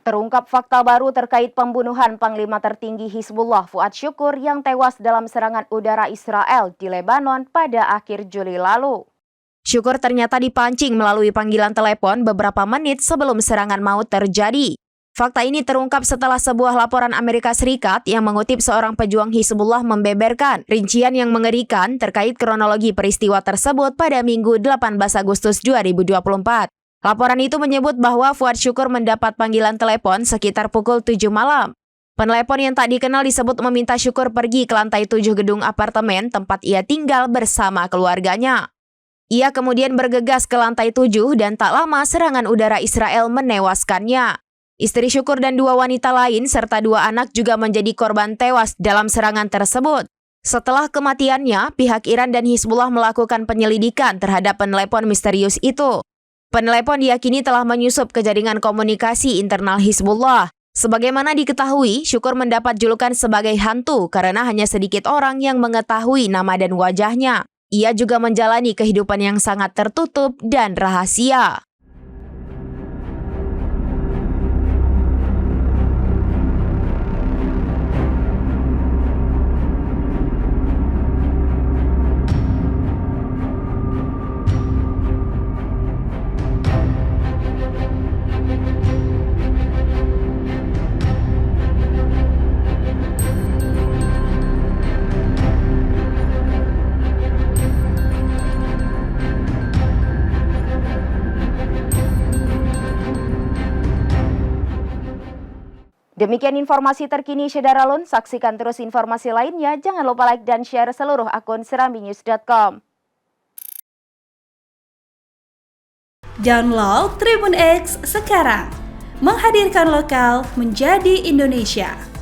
Terungkap fakta baru terkait pembunuhan Panglima tertinggi Hizbullah Fuad Syukur yang tewas dalam serangan udara Israel di Lebanon pada akhir Juli lalu. Syukur ternyata dipancing melalui panggilan telepon beberapa menit sebelum serangan maut terjadi. Fakta ini terungkap setelah sebuah laporan Amerika Serikat yang mengutip seorang pejuang Hizbullah membeberkan rincian yang mengerikan terkait kronologi peristiwa tersebut pada Minggu 18 Agustus 2024. Laporan itu menyebut bahwa Fuad Syukur mendapat panggilan telepon sekitar pukul 7 malam. Penelepon yang tak dikenal disebut meminta Syukur pergi ke lantai 7 gedung apartemen tempat ia tinggal bersama keluarganya. Ia kemudian bergegas ke lantai 7 dan tak lama serangan udara Israel menewaskannya. Istri Syukur dan 2 wanita lain serta 2 anak juga menjadi korban tewas dalam serangan tersebut. Setelah kematiannya, pihak Iran dan Hizbullah melakukan penyelidikan terhadap penelepon misterius itu. Penelepon diyakini telah menyusup ke jaringan komunikasi internal Hizbullah. Sebagaimana diketahui, Syukur mendapat julukan sebagai hantu karena hanya sedikit orang yang mengetahui nama dan wajahnya. Ia juga menjalani kehidupan yang sangat tertutup dan rahasia. Demikian informasi terkini Syederalun, saksikan terus informasi lainnya, jangan lupa like dan share seluruh akun serambinews.com. Download Tribun X sekarang, menghadirkan lokal menjadi Indonesia.